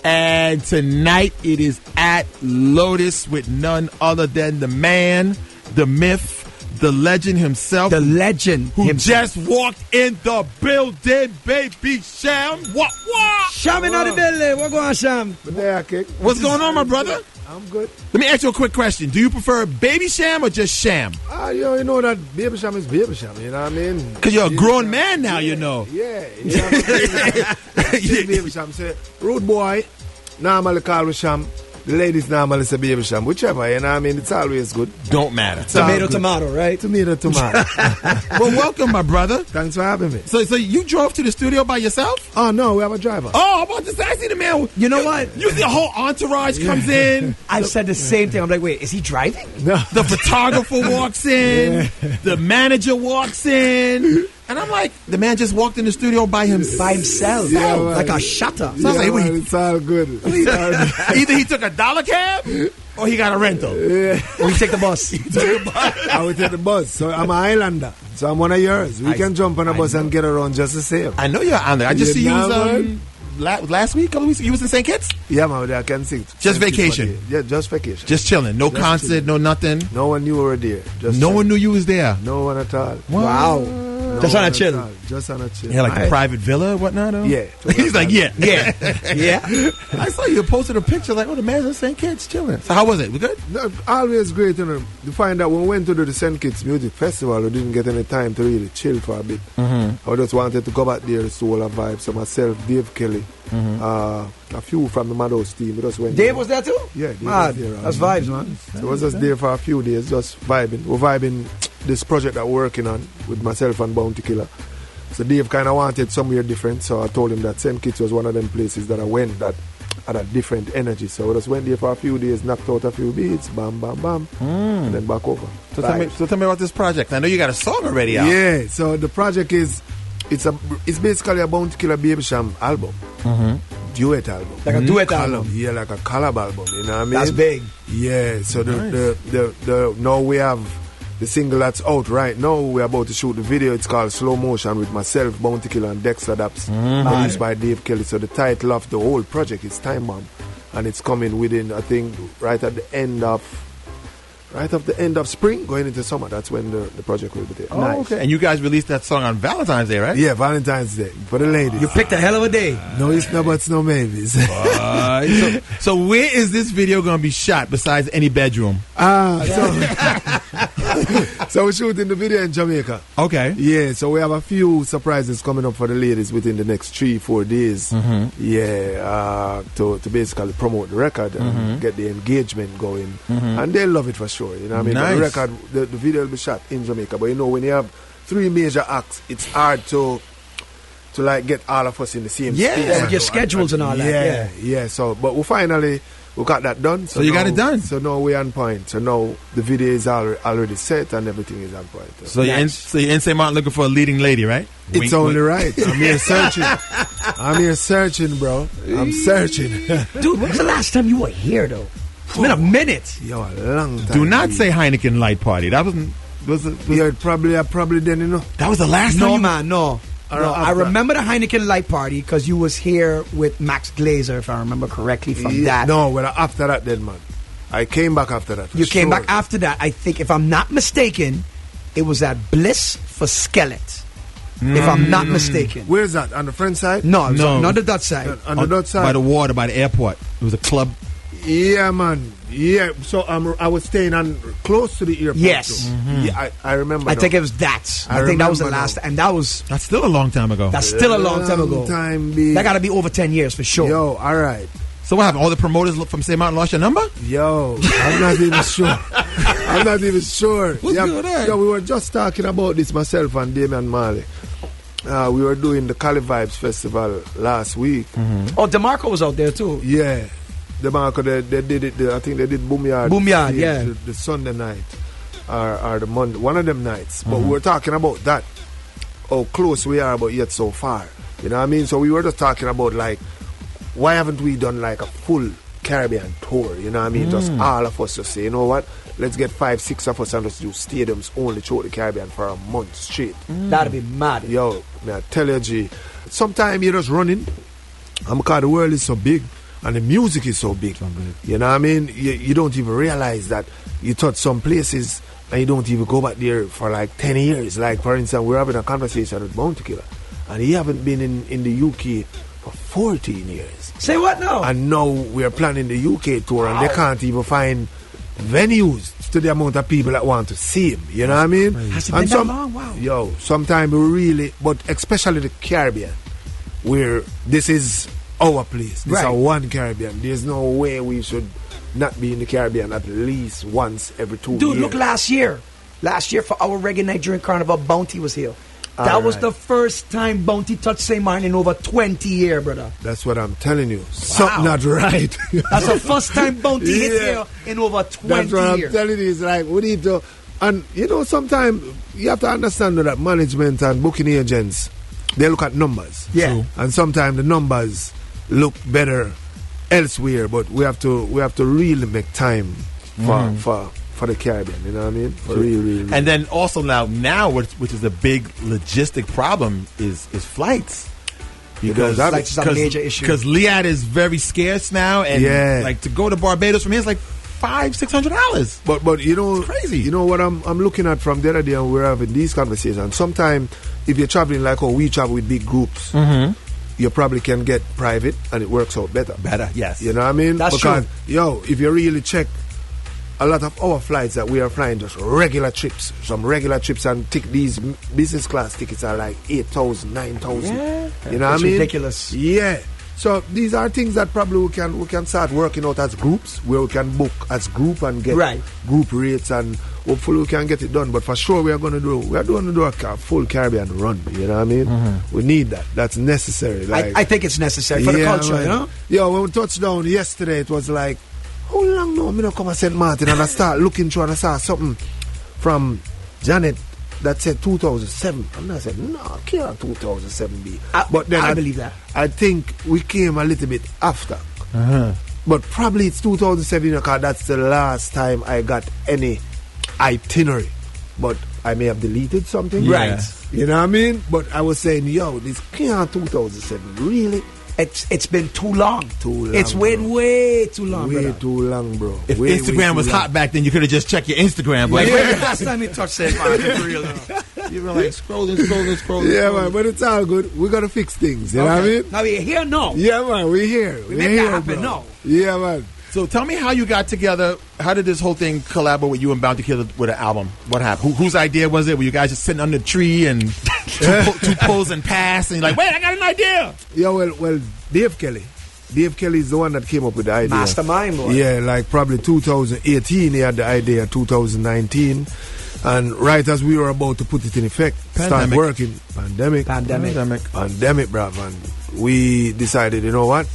And tonight it is at Lotus with none other than the man, the myth, the legend himself. The legend who himself. just walked in the building, baby Cham. What? Cham in the building. What going on, Cham? What's going on, my brother? I'm good. Let me ask you a quick question. Do you prefer Baby Cham or just Cham? You know that Baby Cham is Baby Cham, you know what I mean? Because you're a grown man now, you know. Yeah. You know what I mean? Baby Cham say, rude boy, normally call with Cham. The ladies normally say Baby Cham, whichever, you know what I mean? It's always good. Don't matter. Tomato, right? Tomato. Well, welcome, my brother. Thanks for having me. So you drove to the studio by yourself? Oh, no, we have a driver. Oh, I'm about to say, I see the man. You know what? You see the whole entourage comes in. I said the same thing. I'm like, wait, is he driving? No. The photographer walks in. The manager walks in. And I'm like, the man just walked in the studio by himself. Yeah, like a shutter. So I was like, wait, it's all good. either he took a dollar cab or he got a rental. Yeah. Or he take the bus. I would take the bus. So I'm an Islander. So I'm one of yours. We can jump on a bus and get around just the same. I know you're on there. I just see you last week, couple weeks. You was in St. Kitts? Yeah, man. I can sing. Just vacation. Yeah, just vacation. Just chilling. No concert, no nothing. No one knew we were there. No one knew you was there. No one at all. Wow. Just on a chill. Just on a chill. Yeah, like a private villa or whatnot? Or? Yeah. He's like, yeah. I saw you posted a picture like, oh, the man's in St. Kitts chilling. So how was it? We good? No, always great, you know. To find out when we went to do the St. Kitts Music Festival, we didn't get any time to really chill for a bit. I just wanted to go back there to soul and vibe. So myself, Dave Kelly, a few from the Madhouse team. We just went Dave there. was there too? Yeah, Dave was there. That's vibes, man. So I was just there for a few days, just vibing. We're vibing this project that we're working on with myself and Bounty Killer. So Dave kind of wanted somewhere different, so I told him that St. Kitts was one of them places that I went that had a different energy. So I just went there for a few days, knocked out a few beats, bam, bam, bam, and then back over. So tell me about this project. I know you got a song already out. Yeah, so the project is, it's basically a Bounty Killer Baby Cham album. Duet album. Like a duet album? Yeah, like a collab album, you know what I mean? That's big. Yeah, so the now we have the single that's out right now. We're about to shoot the video. It's called Slow Motion with myself, Bounty Killer, and Dexter Daps. Produced by Dave Kelly. So the title of the whole project is Time Bomb. And it's coming within, I think, right at the end of spring, going into summer. That's when the project will be there. Oh, nice. Okay. And you guys released that song on Valentine's Day, right? Yeah, Valentine's Day. For the ladies. You picked a hell of a day. No, it's no buts, no maybes. So where is this video going to be shot besides any bedroom? So we're shooting the video in Jamaica. Okay. Yeah, so we have a few surprises coming up for the ladies within the next 3-4 days. Yeah, to basically promote the record and get the engagement going. And they'll love it for sure. You know what I mean? Nice. The record, the video will be shot in Jamaica. But you know, when you have 3 major acts, it's hard to like get all of us in the same space. Yeah, your schedules and all that. Yeah. So, but we got that done. So you got it done. So now we're on point. So now the video is already set and everything is on point. So you're in St.Maarten looking for a leading lady, right? It's only right. I'm here searching, bro. I'm searching. Dude, when was the last time you were here, though? It's been a minute. Yo, a long time. Do not say Heineken Light Party. That wasn't. Yeah, probably then, you know. That was the last time. No, man, no. I remember the Heineken Light Party because you was here with Max Glazer, if I remember correctly, from that. No, well, after that then, man. I came back after that. You came back after that. I think, if I'm not mistaken, it was at Bliss for Skelet. If I'm not mistaken. Where's that? On the French side? No, not the Dutch side. On the Dutch side? By the water, by the airport. It was a club. Yeah, man. Yeah, so I was staying close to the airport. Yes. Yeah, I remember. I think it was that. I think that was the last. And that's still a long time ago. That's still a long time ago. That got to be over 10 years for sure. Yo, all right. So what happened? All the promoters from St.Maarten lost your number? Yo, I'm not even sure. What's going on? Yo, we were just talking about this, myself and Damian Marley. We were doing the Cali Vibes Festival last week. Oh, DeMarco was out there too. Yeah. DeMarco, they did it. I think they did Boomyard. Yeah. The Sunday night or the Monday, one of them nights. But we were talking about that, how close we are, but yet so far. You know what I mean? So we were just talking about, like, why haven't we done like a full Caribbean tour? You know what I mean? Just all of us to say, you know what? Let's get 5-6 of us and just do stadiums only throughout the Caribbean for a month straight. That'd be mad. Yo, man, I tell you, G, sometimes you're just running. Because the world is so big. And the music is so big. You know what I mean? You don't even realize that you touch some places and you don't even go back there for like 10 years. Like, for instance, we're having a conversation with Bounty Killer, and he haven't been in the UK for 14 years. Say what now? And now we're planning the UK tour, and they can't even find venues to the amount of people that want to see him. You know what I mean? Has it been that long? Wow. Yo, sometimes we really, but especially the Caribbean, where this is our place. This is our one Caribbean. There's no way we should not be in the Caribbean at least once every 2 years. Dude, look, last year for our Reggae Nigerian Carnival, Bounty was here. That was the first time Bounty touched St.Maarten in over 20 years, brother. That's what I'm telling you. Something not right. That's the first time Bounty hit here in over 20 years. That's what I'm telling you. It's like, we need to... And, you know, sometimes you have to understand that management and booking agents, they look at numbers. Yeah. True. And sometimes the numbers look better elsewhere, but we have to really make time for the Caribbean, you know what I mean? For really. And then also now which is a big logistic problem is flights. Because flights is a major issue. Because Liat is very scarce now, and like to go to Barbados from here is like $500-$600. But you know, it's crazy. You know what I'm looking at from the other day, and we're having these conversations. Sometimes if you're traveling like how we travel with big groups, you probably can get private, and it works out better. Yes. You know what I mean? That's because, true. Yo, if you really check a lot of our flights that we are flying, just regular trips, some regular trips, and these business class tickets are like 8,000, 9,000. Yeah. You know what I mean? Ridiculous. Yeah. So these are things that probably we can start working out as groups, where we can book as group and get group rates, and hopefully we can get it done. But for sure we are going to do a full Caribbean run. You know what I mean? We need that. That's necessary. Like, I think it's necessary for the culture. Man. You know? Yo, when we touched down yesterday, it was like, how long now me not come to St.Maarten, and I start looking through and I saw something from Janet that said 2007. And I said, no, I can't 2007 be. But then I believe that. I think we came a little bit after. But probably it's 2007 because that's the last time I got any itinerary. But I may have deleted something. Yeah. Right. You know what I mean? But I was saying, yo, this can't 2007. Really? It's been too long. It's bro. way too long. Way brother. too long, bro. If way Instagram was hot back then, you could have just checked your Instagram. But Like, when the last time you touched St.Maarten, for real now? you were like scrolling. Yeah, man, but it's all good. We got to fix things. You know what I mean? Now we're here now. Yeah, man, we're here. We make that happen now. Yeah, man. So tell me how you got together. How did this whole thing collaborate with you and Bounty Killer with an album? What happened? Whose idea was it? Were you guys just sitting under the tree and two pulls and pass, and you're like, wait, I got an idea? Yeah, well, Dave Kelly is the one that came up with the idea. Mastermind, boy. Yeah, like probably 2018 he had the idea, 2019. And right as we were about to put it in effect, start working, pandemic, bruv. And we decided, you know what?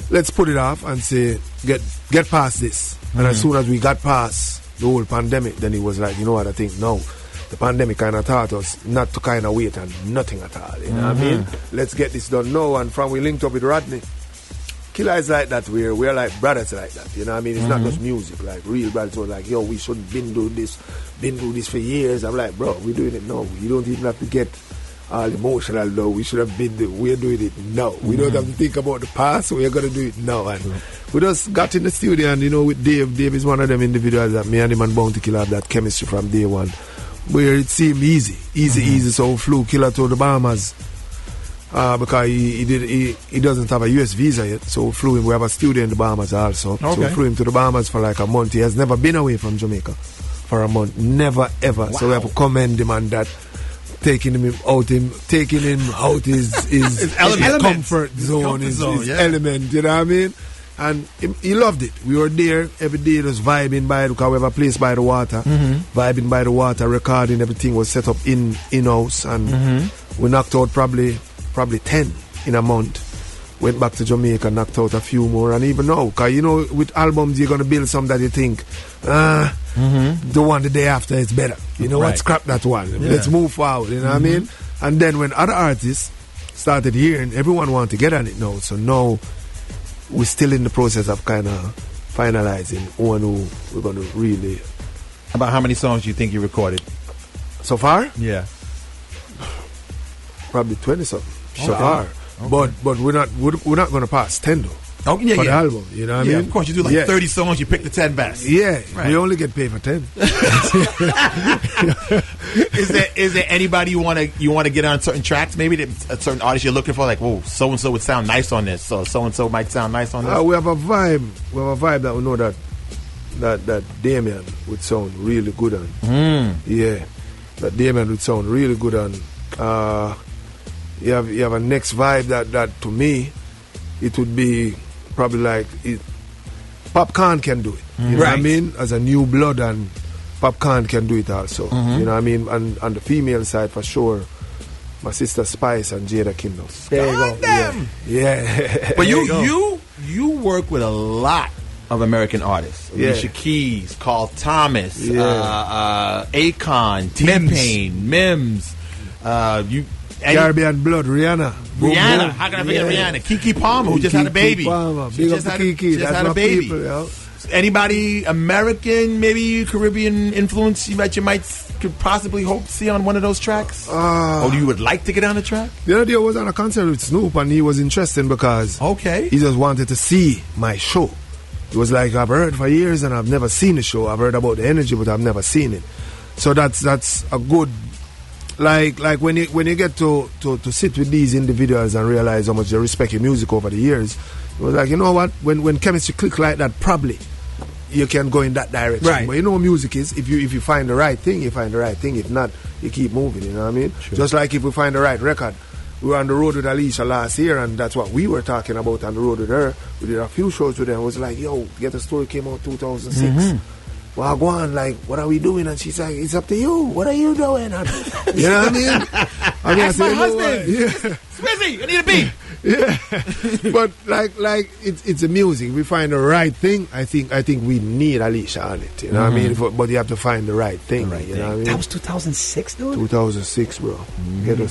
Let's put it off and say, get past this. And as soon as we got past the whole pandemic, then he was like, you know what, I think no. The pandemic kind of taught us not to kind of wait and nothing at all. You know what I mean? Let's get this done now. And from we linked up with Rodney, Killer is like that. We're like brothers like that. You know what I mean? It's not just music. Like real brothers were like, yo, we should been do this for years. I'm like, bro, we're doing it now. You don't even have to get all emotional though. We should have we're doing it now. We don't have to think about the past. We're gonna do it now. And we just got in the studio, and you know, with Dave is one of them individuals that me and him and Bounty Killer have that chemistry from day one, where it seemed easy. So we flew Killer to the Bahamas because he doesn't have a US visa yet. So we flew him. We have a studio in the Bahamas also. Okay. So we flew him to the Bahamas for like a month. He has never been away from Jamaica for a month. Never ever. Wow. So we have to commend him on that. Taking him out his comfort zone, his element, you know what I mean? And he loved it. We were there every day, just vibing by, because we have a place by the water, vibing by the water, recording, everything was set up in-house, and we knocked out probably 10 in a month. Went back to Jamaica, knocked out a few more, and even now, because you know, with albums you're going to build some that you think, the one the day after is better. You know what, scrap that one. Yeah. Let's move forward, you know what I mean? And then when other artists started hearing, everyone wanted to get on it now. So now we're still in the process of kind of finalizing one who we're going to really... About how many songs do you think you recorded? So far? Yeah. Probably 20 something. So far. Okay. But we're not going to pass 10 though. Oh, yeah, for the yeah. album. You know what I mean? Of course, you do like 30 songs, you pick the 10 best. Yeah, Right. we only get paid for 10. Is there anybody you want to get on certain tracks? Maybe a certain artist you're looking for, like, whoa, so and so would sound nice on this, so and so might sound nice on this. We have a vibe. We have a vibe that we know that Damien would sound really good on. Yeah, that Damien would sound really good on. You have a next vibe that to me, it would be probably like Popcorn can do it. You know what I mean? As a new blood, and Popcorn can do it also. You know what I mean? And on the female side, for sure, my sister Spice and Jada Kindle. There you go. Yeah. But you work with a lot of American artists. Yeah. Alicia Keys, Carl Thomas, Yeah. Akon, T-Pain, Mims. Caribbean blood, Rihanna. Rihanna. How can I forget Rihanna? Kiki Palmer, who just had a baby. Palmer. She Big just up had to Kiki. just That's had my a baby. people, yo. Anybody American, maybe Caribbean influence you could possibly hope to see on one of those tracks? Or you would like to get on the track? The other day I was on a concert with Snoop, and he was interested because he just wanted to see my show. It was like, I've heard for years and I've never seen the show. I've heard about the energy, but I've never seen it. So that's a good, like when you get to sit with these individuals and realize how much they respect your music over the years, it was like, you know what, when chemistry click like that, probably you can go in that direction. Right. But you know what music is, if you find the right thing, you find the right thing. If not, you keep moving, you know what I mean? Sure. Just like if we find the right record. We were on the road with Alicia last year, and that's what we were talking about on the road with her. We did a few shows with her. It was like, yo, Get a Story came out 2006. Well, go on, like, what are we doing? And she's like, it's up to you. What are you doing? And, you know what I mean? Ask my husband. Swizzy, I need a beat. Yeah, but like it's a music. We find the right thing. I think we need Alicia on it. You know what I mean? But you have to find the right thing. You know what I mean? That was 2006, dude. 2006, bro.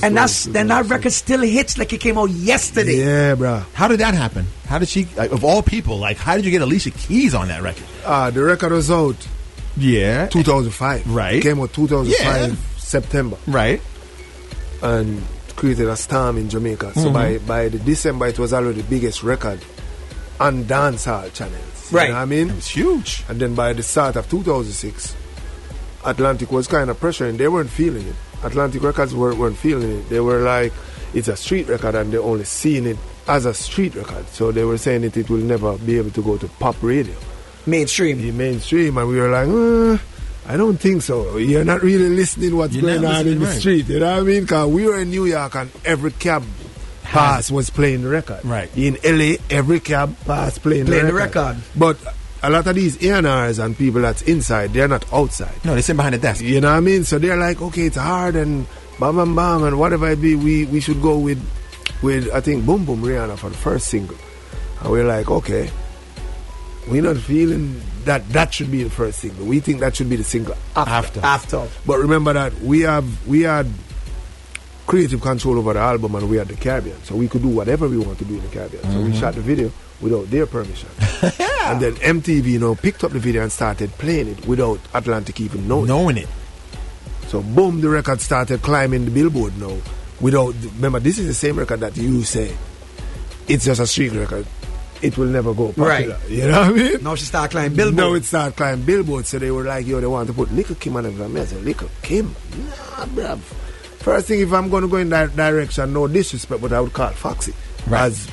And that record still hits like it came out yesterday. Yeah, bro. How did that happen? How did she, of all people, like, how did you get Alicia Keys on that record? The record was out. Yeah. 2005. Right. Came out 2005 Yeah. September. Right. And created a storm in Jamaica. So by the December, it was already the biggest record on dancehall channels. Right. You know what I mean? It was huge. And then by the start of 2006, Atlantic was kind of pressuring. They weren't feeling it. Atlantic Records weren't feeling it. They were like, it's a street record, and they only seeing it as a street record. So they were saying it will never be able to go to pop radio. Mainstream. The mainstream. And we were like, I don't think so. You're not really listening what's going on in the street. You know what I mean? Because we were in New York, and every cab pass was playing the record. Right. In LA, every cab pass playing the record. But a lot of these A&Rs and people that's inside, they're not outside. No, they sit behind the desk. You know what I mean? So they're like, okay, it's hard and bam, bam, bam, and whatever it be, we should go with I think, Boom Boom Rihanna for the first single. And we're like, okay, we're not feeling that should be the first single. We think that should be the single after. But remember that we had creative control over the album, and we had the Caribbean, so we could do whatever we want to do in the Caribbean. So we shot the video without their permission. And then MTV, picked up the video and started playing it without Atlantic even knowing it. So boom, the record started climbing the Billboard now. Remember, this is the same record that you say it's just a street record. It will never go popular. Right. You know what I mean? Now she started climbing Billboard. Now it started climbing Billboard. So they were like, yo, they want to put Little Kim on it. I said, Little Kim? Nah, bruv. First thing, if I'm going to go in that direction, no disrespect, but I would call Foxy. Right. As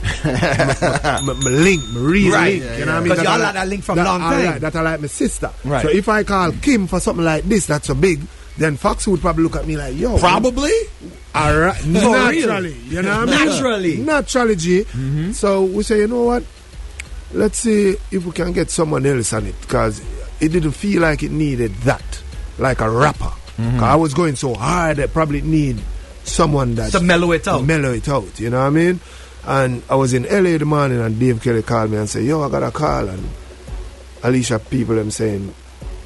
my link, my real link. Yeah, you know what I mean? Because y'all like that link from long time. That I like my sister. Right. So if I call Kim for something like this that's so big, then Foxy would probably look at me like, yo. Probably? All right. Naturally. You know what I mean? Naturally, G. Mm-hmm. So we say, you know what? Let's see if we can get someone else on it, because it didn't feel like it needed that, like a rapper. Mm-hmm. I was going so hard that probably need someone that to mellow it out. You know what I mean? And I was in LA in the morning, and Dave Kelly called me and said, yo, I got a call, and Alicia people them saying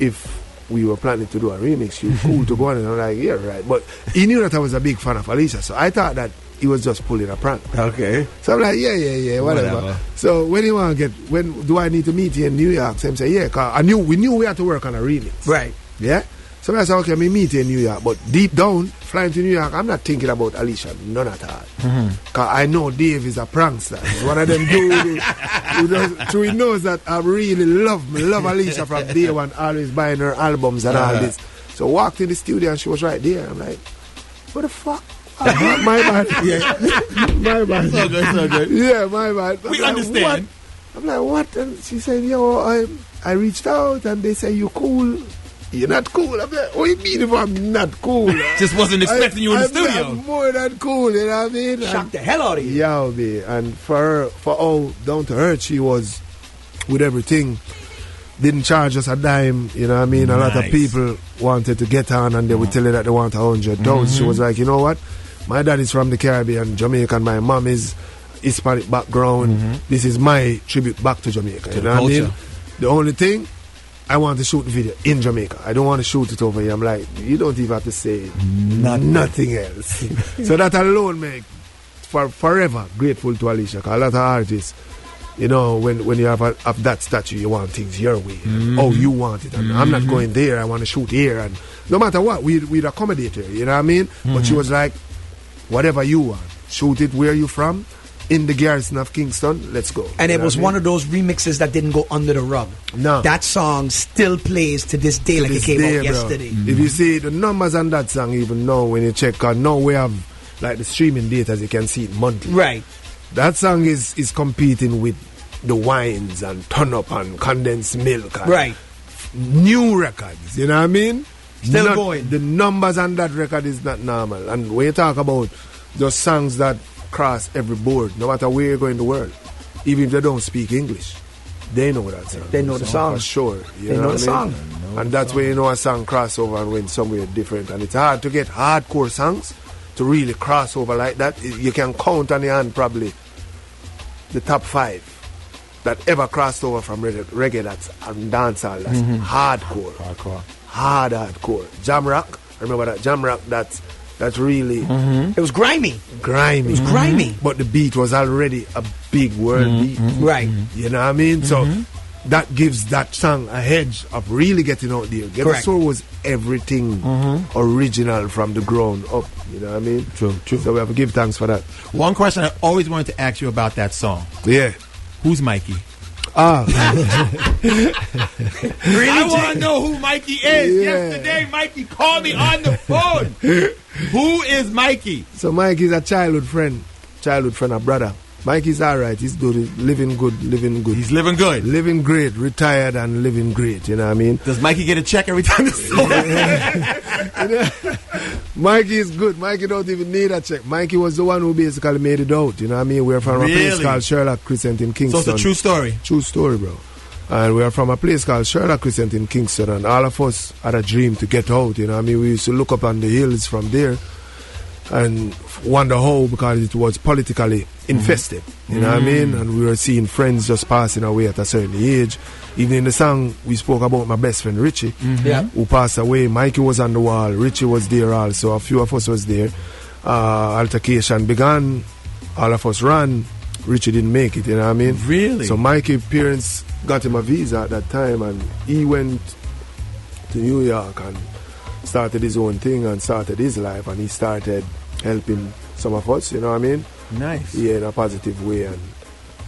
if we were planning to do a remix, you cool to go on. And I'm like, yeah, right. But he knew that I was a big fan of Alicia, so I thought that he was just pulling a prank. Okay. So I'm like, yeah, whatever. So when do I need to meet you in New York? So him say, yeah, cause we knew we had to work on a remix. Right. Yeah. So I said, okay, me meet you in New York. But deep down, flying to New York, I'm not thinking about Alicia, none at all. Because I know Dave is a prankster. He's one of them dudes who he knows that I really love Alicia from day one, always buying her albums and all this. So I walked in the studio and she was right there. I'm like, what the fuck? My bad. Yeah. My bad. So good. Yeah, my bad. We understand. What? I'm like, what? And she said, yo, I reached out and they say, you cool. You're not cool. I'm like, what do you mean if I'm not cool? Just wasn't expecting you in the studio. I'm more than cool, you know what I mean? Shocked the hell out of you. Yeah, man. And for her, for all down to earth, she was with everything. Didn't charge us a dime, you know what I mean? A lot of people wanted to get on and they would tell her that they want 100,000. She was like, you know what? My dad is from the Caribbean, Jamaican. My mom is Hispanic background. This is my tribute back to Jamaica. You know what I mean? The only thing, I want to shoot the video in Jamaica. I don't want to shoot it over here. I'm like, you don't even have to say nothing else. So that alone make forever grateful to Alicia. Because a lot of artists, you know, when you have that statue, you want things your way. Oh, you want it. And I'm not going there. I want to shoot here. And no matter what, we'd accommodate her. You know what I mean? But she was like, whatever you want, shoot it where you from. In the garrison of Kingston, let's go. And it was one of those remixes that didn't go under the rug. No. That song still plays to this day like it came out yesterday. If you see the numbers on that song, even now when you check, now we have like the streaming data, as you can see it monthly. Right. That song is competing with the Wines and Turn Up and Condensed Milk. And new records, you know what I mean? Still going. The numbers on that record is not normal. And when you talk about those songs that cross every board, no matter where you go in the world, even if they don't speak English, they know that song. They know the song. For sure. They know the song. And that's where you know a song crossover and went somewhere different. And it's hard to get hardcore songs to really cross over like that. You can count on your hand probably the top 5 that ever crossed over from reggae that's and dancehall. That's hardcore. Hardcore. Jam rock. Remember that jam rock? That's really... It was grimy. It was grimy. But the beat was already a big world beat. Right. You know what I mean? So that gives that song a hedge of really getting out there. Get the Soul was everything original from the ground up. You know what I mean? True. So we have to give thanks for that. One question I always wanted to ask you about that song. Yeah. Who's Mikey? Really? I want to know who Mikey is. Yeah. Yesterday, Mikey called me on the phone. Who is Mikey? So Mikey's a childhood friend, a brother. Mikey's alright. He's good. He's living good. He's living good. Living great. Retired and living great. You know what I mean? Does Mikey get a check every time it's Mikey is good. Mikey don't even need a check. Mikey was the one who basically made it out. You know what I mean? We're from a place called Sherlock Crescent in Kingston. So it's a true story? True story, bro. And we're from a place called Sherlock Crescent in Kingston. And all of us had a dream to get out. You know what I mean? We used to look up on the hills from there and wonder how, because it was politically infested. You know what I mean? And we were seeing friends just passing away at a certain age. Even in the song, we spoke about my best friend Richie, who passed away. Mikey was on the wall. Richie was there also. A few of us was there. Altercation began. All of us ran. Richie didn't make it, you know what I mean? Really? So Mikey's parents got him a visa at that time, and he went to New York and started his own thing and started his life, and he started helping some of us, you know what I mean? Nice. Yeah, in a positive way, and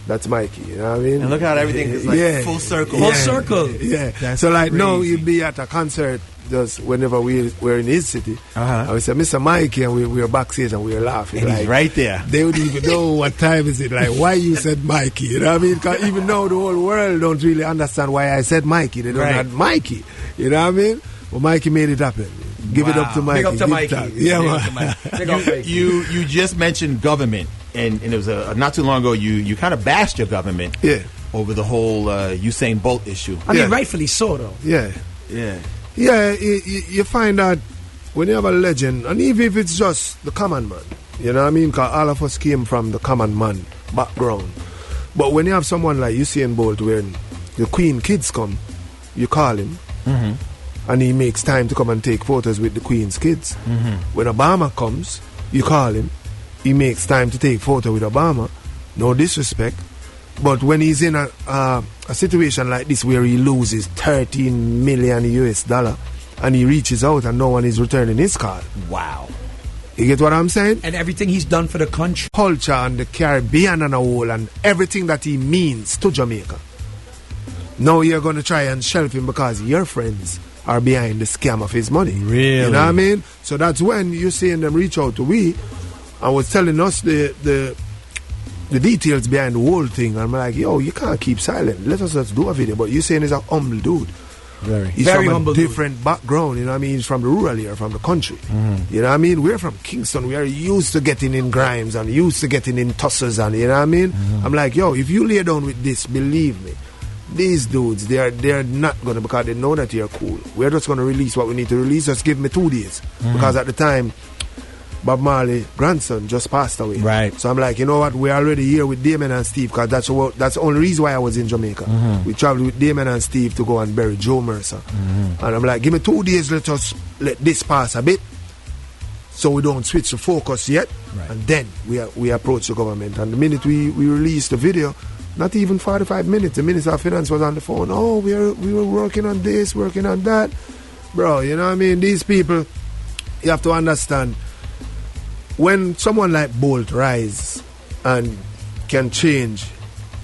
that's Mikey, you know what I mean? And look how everything is like full circle. Full circle. Yeah. That's so like crazy. now you'd be at a concert just whenever we were in his city, and we said, Mr. Mikey, and we were backstage and we were laughing. And like, he's right there. They would even know what time is it, like why you said Mikey, you know what I mean? Because even though the whole world don't really understand why I said Mikey, they don't know Mikey, you know what I mean? But Mikey made it happen. Give it up to Mikey. Big up to Mikey. Yeah, man. You just mentioned government, and it was not too long ago you kind of bashed your government over the whole Usain Bolt issue. I mean, rightfully so, though. Yeah. You find that when you have a legend, and even if it's just the common man, you know what I mean? Because all of us came from the common man background. But when you have someone like Usain Bolt, when the Queen kids come, you call him. And he makes time to come and take photos with the Queen's kids. When Obama comes, you call him. He makes time to take photo with Obama. No disrespect. But when he's in a situation like this where he loses $13 million US, and he reaches out and no one is returning his call. Wow. You get what I'm saying? And everything he's done for the country. Culture and the Caribbean and a whole and everything that he means to Jamaica. Now you're going to try and shelf him because your friends are behind the scam of his money. Really? You know what I mean? So that's when you're seeing them reach out to we and was telling us the details behind the whole thing. I'm like, yo, you can't keep silent. Let us just do a video. But you're saying he's a humble dude. He's very from humble a different background, you know what I mean? He's from the rural area, from the country. You know what I mean? We're from Kingston. We are used to getting in grimes and used to getting in tussles and, you know what I mean? I'm like, yo, if you lay down with this, believe me, these dudes, they're not going to, because they know that you're cool. We're just going to release what we need to release. Just give me 2 days. Because at the time, Bob Marley's grandson just passed away. Right. So I'm like, you know what? We're already here with Damon and Steve because that's the only reason why I was in Jamaica. We traveled with Damon and Steve to go and bury Joe Mercer. And I'm like, give me 2 days, let us let this pass a bit so we don't switch the focus yet. Right. And then we approach the government. And the minute we released the video, not even 45 minutes, the Minister of Finance was on the phone. Oh, we were working on this, working on that. Bro, you know what I mean? These people, you have to understand, when someone like Bolt rise and can change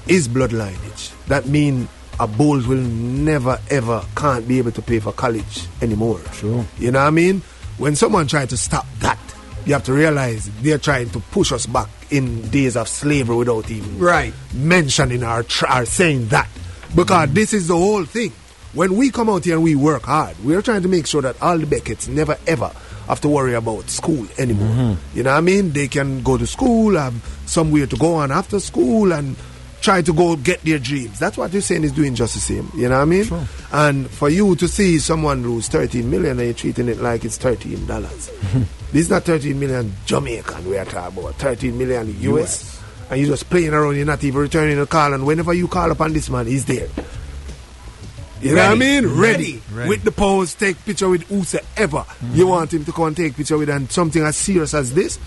his blood lineage, that means a Bolt will never ever can't be able to pay for college anymore. Sure. You know what I mean? When someone tries to stop that, you have to realize they're trying to push us back in days of slavery without even mentioning or saying that. Because this is the whole thing. When we come out here and we work hard, we're trying to make sure that all the Becketts never ever have to worry about school anymore. You know what I mean? They can go to school, have somewhere to go on after school and try to go get their dreams. That's what you're saying is doing just the same. You know what I mean? Sure. And for you to see someone lose 13 million and you're treating it like it's $13. This is not 13 million Jamaican we are talking about. 13 million US. And you're just playing around, you're not even returning a call, and whenever you call upon this man, he's there. You know what I mean? Ready. With the pose, take picture with whosoever you want him to come and take picture with, and something as serious as this.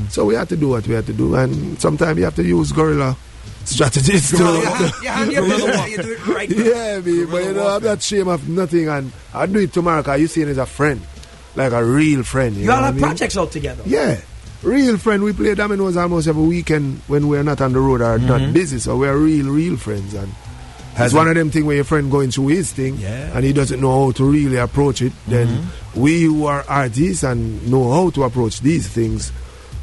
So we have to do what we have to do, and sometimes you have to use guerrilla strategies to... You do it right now. Yeah, me, but you know, I'm not ashamed of nothing, and I'll do it tomorrow because you see him as a friend, like a real friend. You all know have what I mean? projects out together. Yeah. Real friend. We play dominoes almost every weekend when we're not on the road or not busy, so we're real friends. And it's one of them things where your friend going through his thing and he doesn't know how to really approach it. Then we who are artists and know how to approach these things,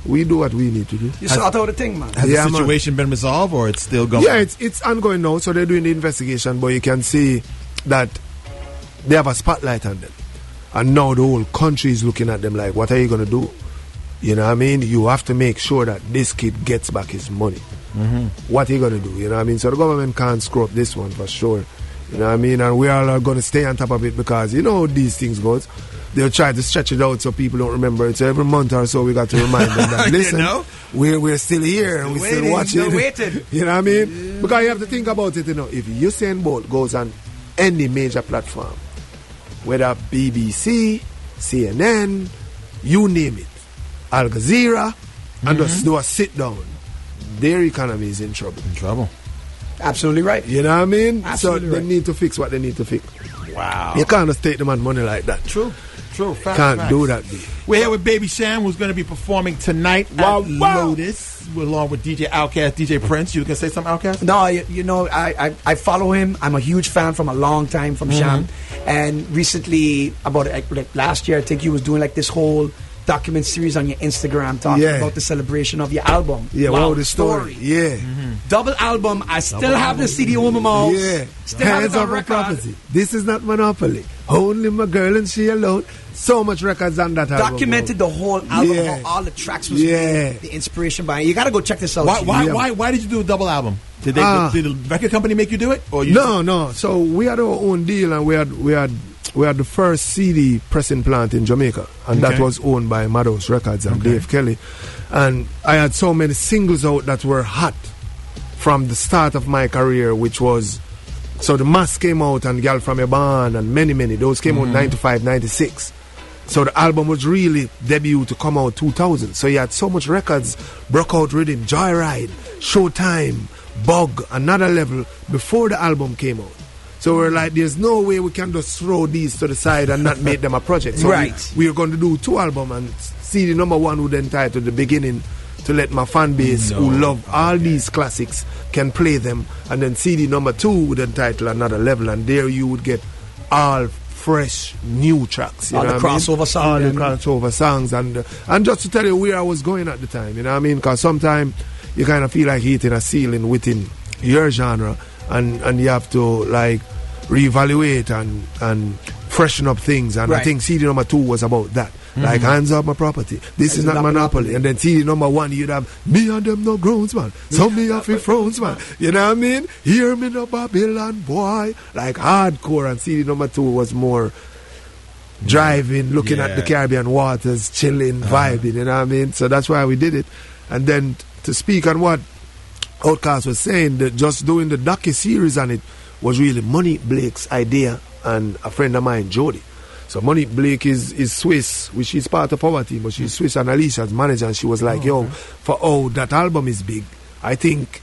we do what we need to do. You sort out the thing, man. Has the situation been resolved or it's still going? Yeah, it's ongoing now. So they're doing the investigation, but you can see that they have a spotlight on them. And now the whole country is looking at them like, what are you going to do? You know what I mean? You have to make sure that this kid gets back his money. What are you going to do? You know what I mean? So the government can't screw up this one for sure. You know what I mean? And we all are going to stay on top of it because you know how these things goes. They'll try to stretch it out so people don't remember it. So every month or so we got to remind them that, listen, you know? we're still here and we're still watching. Waiting. You know what I mean? Because you have to think about it, you know. If Usain Bolt goes on any major platform, whether BBC, CNN, you name it, Al Jazeera, and just do a sit down, their economy is in trouble. Absolutely right. You know what I mean? Absolutely so they need to fix what they need to fix. Wow. You can't just take them on money like that. True. Can't do that. We're here with Baby Cham, who's going to be performing tonight at Lotus, along with DJ Outkast, DJ Prince. You can say something, Outkast? No, you know, I follow him. I'm a huge fan from a long time from Cham. And recently, about like last year, I think he was doing like this whole document series on your Instagram talking about the celebration of your album. Yeah, wow, the story. Yeah. Double album. I still have the CD on my mouth. Yeah. Still Hands have of it on a record. Prophecy. This is not Monopoly. Only my girl and she alone. So much records on that album. Documented the whole album, how all the tracks was made, the inspiration behind it. You got to go check this out. Why did you do a double album? Did the record company make you do it? Or you No. So we had our own deal, and we had the first CD pressing plant in Jamaica, and that was owned by Madhouse Records and Dave Kelly. And I had so many singles out that were hot from the start of my career, which was, so the Mask came out and Girl From Your Barn and many. Those came out 95, 96. So the album was really debut to come out 2000. So he had so much records, Broke Out Rhythm, Joyride, Showtime, Bug, Another Level, before the album came out. So we're like, there's no way we can just throw these to the side and not make them a project. So we're going to do 2 albums, and CD number 1 would entitle The Beginning, to let my fan base who love all these classics can play them. And then CD number 2 would entitle Another Level, and there you would get all fresh new tracks. All the crossover songs. All the crossover songs. And just to tell you where I was going at the time, you know what I mean? Because sometimes you kind of feel like hitting a ceiling within your genre, and you have to like reevaluate and freshen up things. And I think CD number 2 was about that. Like, hands off my property. This is not monopoly. And then CD number 1, you'd have me and them no groans, man. Some me off in frowns, man. You know what I mean? Hear me no Babylon, boy. Like hardcore. And CD number 2 was more driving, looking at the Caribbean waters, chilling, vibing. You know what I mean? So that's why we did it. And then to speak on what Outkast was saying, that just doing the docu-series on it was really Monique Blake's idea and a friend of mine, Jody. So Monique Blake is Swiss, which is part of our team, but she's Swiss and Alicia's manager, and she was like, for that album is big, I think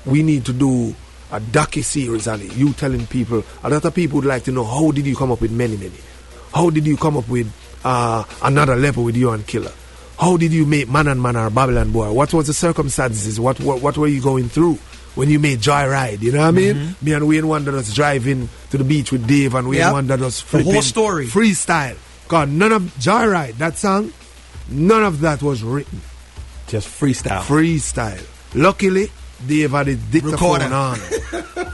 we need to do a docu-series on it. You telling people, a lot of people would like to know, how did you come up with Many Many? How did you come up with Another Level with You and Killer? How did you make Man and Man or Babylon Boy? What was the circumstances? What were you going through when you made Joyride? You know what I mean? Me and Wayne Wonder was driving to the beach with Dave, and Wayne Wonder was flipping. The whole story. Freestyle. God, none of Joyride, that song, none of that was written. Just freestyle. Freestyle. Luckily, Dave had his dictaphone on.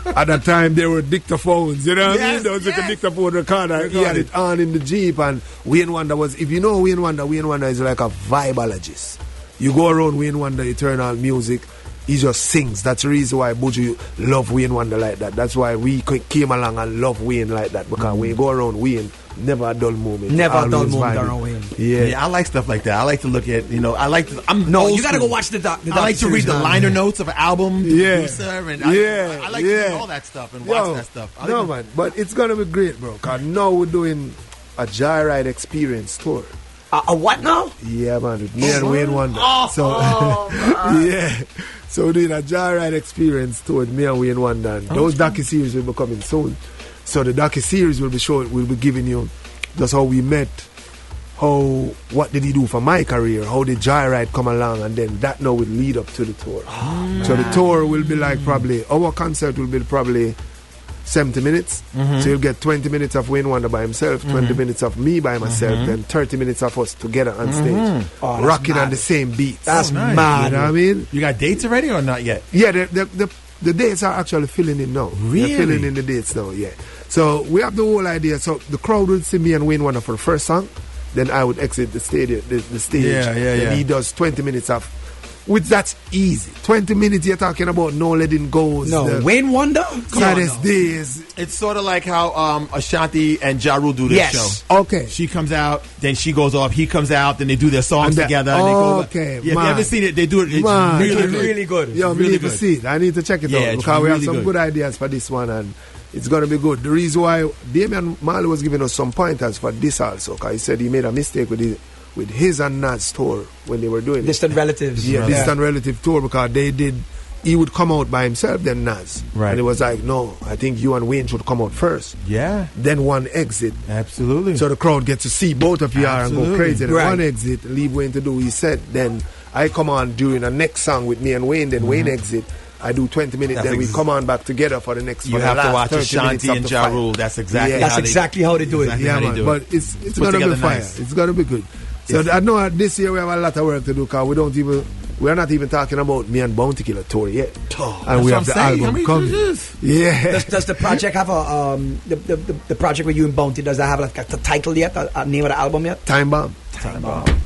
At that time, there were dictaphones, you know what I mean? There was like a dictaphone recorder. He had it on in the Jeep, and Wayne Wonder was, if you know Wayne Wonder is like a vibologist. You go around Wayne Wonder, you turn on music, he just sings. That's the reason why Buju love Wayne Wonder like that. That's why we came along and love Wayne like that. Because when you go around Wayne, never a dull moment. Never a dull moment around Wayne. Yeah, I like stuff like that. I like to look at, you gotta go watch the doc. I like to read the liner notes of an album. And I like to read all that stuff and watch that stuff. Man, but it's gonna be great, bro. Because now we're doing a Joyride Experience tour. A what now? Yeah, man. With me and Wayne Wonder. So we're doing a Joyride Experience tour with me and Wayne Wonder. And those docu-series will be coming soon. So the docu-series will be giving you just how we met, what did he do for my career, how did Joyride come along, and then that now will lead up to the tour. So the tour will be like our concert will be probably 70 minutes. So you'll get 20 minutes of Wayne Wonder by himself, 20 minutes of me by myself, then 30 minutes of us together on stage, rocking on the same beat. That's mad. You know what I mean? You got dates already or not yet? Yeah, the dates are actually filling in now. Really? They're filling in the dates now, yeah. So we have the whole idea. So the crowd will see me and Wayne Wonder for the first song. Then I would exit the stage. And he does 20 minutes of, which that's easy. 20 minutes you're talking about no letting go. No, Wayne Wonder? Saddest days. It's sort of like how Ashanti and Ja Rule do this show. Okay. She comes out, then she goes off, he comes out, then they do their songs together. And they go, okay. If you ever seen it, they do it. It's really good. Yeah, really need to see it. I need to check it out because we have some good ideas for this one, and it's going to be good. The reason why Damian Marley was giving us some pointers for this also, because he said he made a mistake with his and Nas tour when they were doing Distant Relatives. Yeah, Distant Relative tour, because he would come out by himself, then Nas. Right. And it was like, no, I think you and Wayne should come out first. Yeah. Then one exit. Absolutely. So the crowd gets to see both of you and go crazy. Then right. One exit, leave Wayne to do his set. Then I come on during the next song with me and Wayne, then Wayne exit. I do 20 minutes, then we come on back together for the next. You have to watch Ashanti and Ja Rule. That's exactly how they do it. Yeah, man. But it's gonna be fire. Nice. It's gonna be good. So I know this year we have a lot of work to do, because we're not even talking about me and Bounty Killer tour yet. And we have the album coming. Yeah. Does the project have the project with you and Bounty, does that have like a title yet, a name of the album yet? Time Bomb.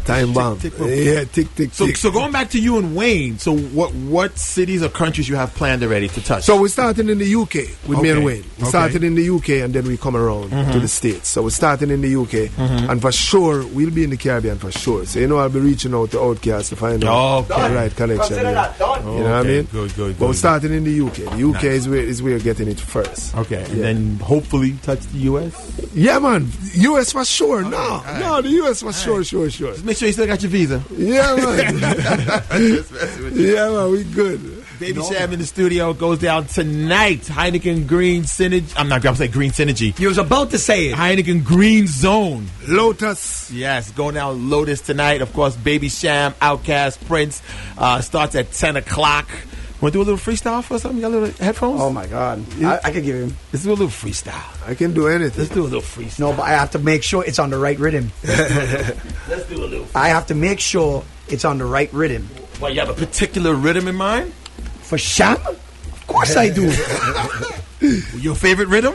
Yeah, tick. So going back to you and Wayne, so what cities or countries you have planned already to touch? So we're starting in the UK with me and Wayne. We started in the UK, and then we come around to the States. So we're starting in the UK, and for sure we'll be in the Caribbean for sure. So I'll be reaching out to Outkast to find out the right connection. Consider that done. You know what I mean? Good. But we're starting in the UK. The UK is where we're getting it first. Okay, and then hopefully touch the US. Yeah, man. US for sure. No, the US for sure. Just make sure you still got your visa. Yeah, man. Yeah, man, we good. Baby Sham in the studio goes down tonight. Heineken Green Synergy. I'm not going to say Green Synergy. You was about to say it. Heineken Green Zone. Lotus. Yes, going down Lotus tonight. Of course, Baby Sham, Outkast, Prince. Starts at 10 o'clock. Want to do a little freestyle for something? You got little headphones? Oh, my God. I could give him. Let's do a little freestyle. I can do anything. Let's do a little freestyle. No, but I have to make sure it's on the right rhythm. Let's do a little freestyle. I have to make sure it's on the right rhythm. Well, you have a particular rhythm in mind? For Cham? Of course I do. Your favorite rhythm?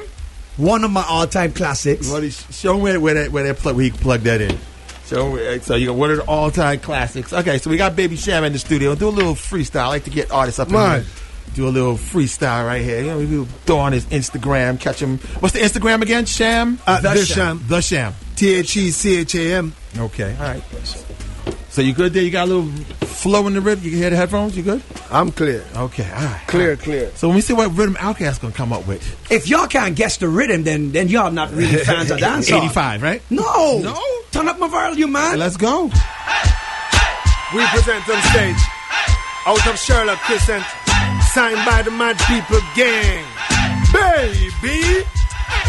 One of my all-time classics. Well, show me where you plug that in. So you got one of the all-time classics. Okay, so we got Baby Sham in the studio. Do a little freestyle. I like to get artists up in here. Do a little freestyle right here. You know, we do throw on his Instagram, catch him. What's the Instagram again? Sham? The Sham. The Sham. THECHAM. Okay, all right. So you good there? You got a little flow in the rhythm? You can hear the headphones? You good? I'm clear. Okay, all right. Clear. So when we see what rhythm Outkast gonna come up with. If y'all can't guess the rhythm, then y'all not really fans of dancehall. 85, right? No. Turn up my volume, man. Hey, let's go. We present on stage, out of Sherlock Crescent, signed by the Mad People Gang. Baby!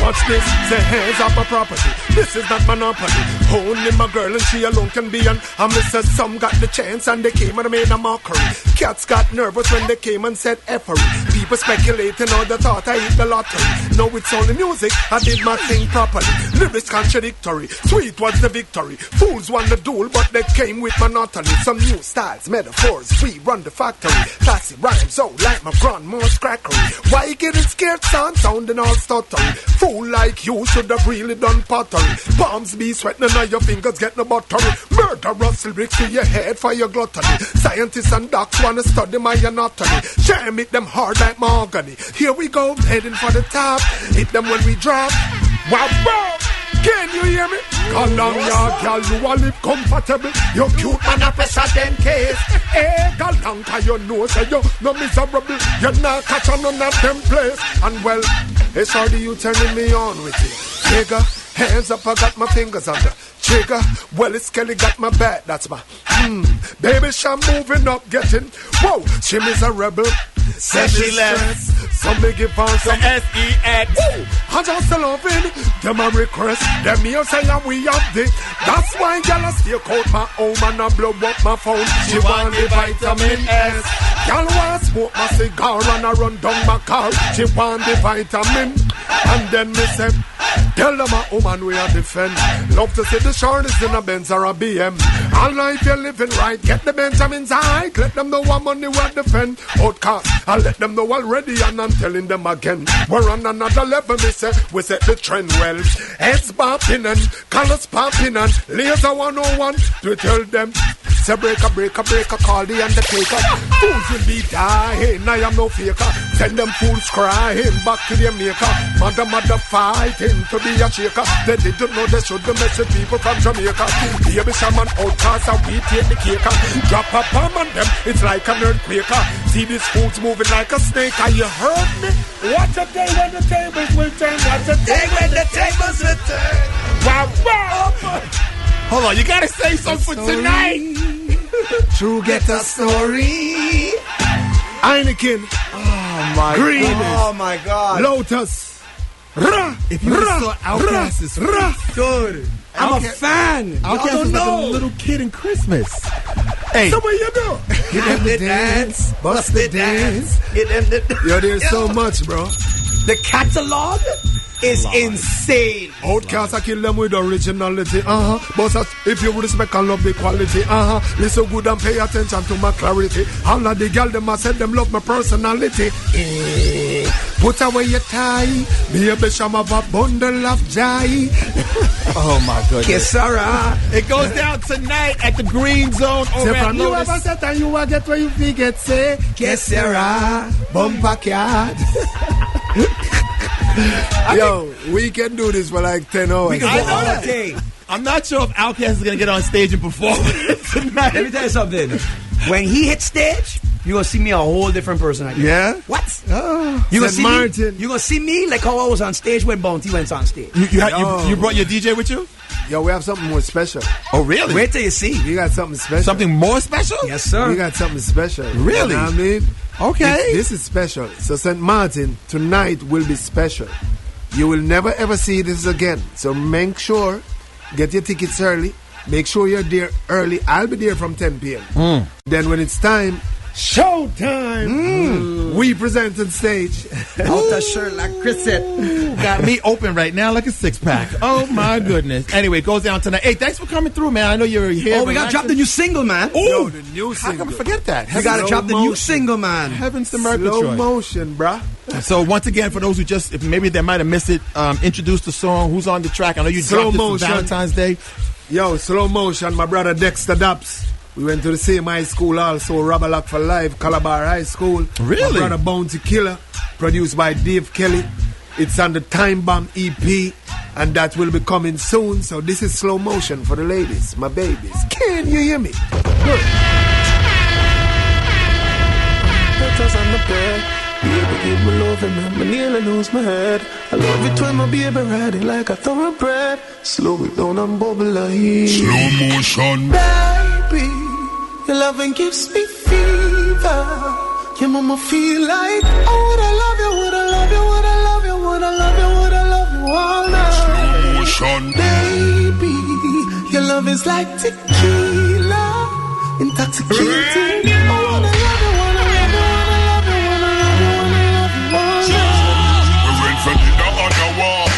Watch this, say hands off my property. This is not monopoly. Only my girl and she alone can be an. And Mr. Some got the chance and they came and made a mockery. Cats got nervous when they came and said effery. People speculating how they thought I hit the lottery. No, it's only music, I did my thing properly. Lyrics contradictory, sweet was the victory. Fools won the duel, but they came with monotony. Some new styles, metaphors, we run the factory. Classy rhymes, oh, like my grandma's crackery. Why you getting scared, son? Sounding all stuttery. Fool like you should have really done pottery. Palms be sweating and your fingers get no buttery. Murderous lyrics to your head for your gluttony. Scientists and docs wanna study my anatomy. Jam it them hard like mahogany. Here we go, heading for the top. Hit them when we drop. Wow, wow. Can you hear me? Come down, ya girl, you a live comfortable. You cute man a pressure 10 case. Hey, girl, down cause you know say you no miserable. You not catch on none of them place. And well, hey shorty, you turning me on with it. Nigga, hands up, I got my fingers on the trigger. Well, it's Kelly got my back, that's my Baby Sham moving up, getting. Whoa, she is a rebel. Said she left. Somebody give her some S-E-X. I just loving them a request. Them here say we have this. That's why y'all a stay out my home and I blow up my phone. She want the vitamin S. Y'all want smoke my cigar and I run down my car. She want the vitamin. And then me say, tell them a woman we are defend. Love to see the shortest in a Benz or a BM. All night you're living right. Get the Benjamins high. Let them know what money we're defend. Outkast. I'll let them know already and I'm telling them again. We're on another level, we set the trend well. Heads popping and colors popping and laser 101 to tell them. Say break a call the undertaker. Fools will be dying, I am no faker. Send them fools crying back to their maker. Mother fighting to be a shaker. They didn't know they should message people from Jamaica. Baby Sham and Outkast and we take the cake. Drop a bomb on them, it's like an earthquake. See these fools moving like a snake. Are you heard me? Watch a day when the tables will turn. Watch a day when the tables will turn. Wow, wow. Hold on, you gotta say something for tonight. True get a story. Heineken. Oh my Green. goodness. Oh my God. Lotus. If you saw Outkast is Dude, I'm a fan. Outkast is like a little kid in Christmas. Hey, So what you do? Get them the dance, bust the dance. Get them the. Yo, there's so much, bro. The catalog is insane. Outkast, I kill them with originality, But if you respect and love the quality, listen good and pay attention to my clarity. All of the girls, them I said them love my personality. Put away your tie, baby Sham have a bundle of joy. oh my goodness. Yes, sir. It goes down tonight at the Green Zone over at You Lotus. ever said and you will get where you forget, say, Yes, sir. bumper cat. Yo, we can do this for like 10 hours. We can I go know all that. day. I'm not sure if Outkast is gonna get on stage and perform tonight. Let me tell you something. When he hits stage, you're gonna see me a whole different person. Yeah? What? Oh, You gonna see St.Maarten. me? You gonna see me like how I was on stage when Bounty went on stage. You brought your DJ with you? Yo, we have something more special. Oh, really? Wait till you see. We got something special. Something more special? Yes, sir. We got something special. Really? You know what I mean? Okay. This is special. So St.Maarten, tonight will be special. You will never ever see this again. So make sure, get your tickets early. Make sure you're there early. I'll be there from 10 p.m. Then when it's time, showtime. We present on stage. Out of shirt like Chris said. Got me open right now like a 6-pack. Oh, my goodness. Anyway, it goes down tonight. Hey, thanks for coming through, man. I know you're here. Oh, we got to drop the new single, man. Yo, the new How single. come I forget that? We got to drop the new single, man. Heavens to Slow Murgatroyd. motion, bruh. So once again, for those who just, if maybe they might have missed it, introduce the song. Who's on the track? I know you Slow dropped it motion. for Valentine's Day. Yo, slow motion, my brother Dexter Daps. We went to the same high school also, Rubberlock for Life, Calabar High School. Really? My brother Bounty Killer, produced by Dave Kelly. It's on the Time Bomb EP, and that will be coming soon. So this is slow motion for the ladies, my babies. Can you hear me? Good. Petals on the bed, baby, give me love and make me nearly lose my head. I love it when my baby riding like a thoroughbred. Slow it down and bubble like slow motion. Baby, your loving gives me fever. Your mama feel like, oh, would I love you, would I love you, would I love you, would I love you, would I love you all night. Slow motion. Baby, your love is like tequila, intoxicating. I wanna love you, wanna love you, wanna love you, wanna love you, wanna love you all night. We went from dinner on the wall.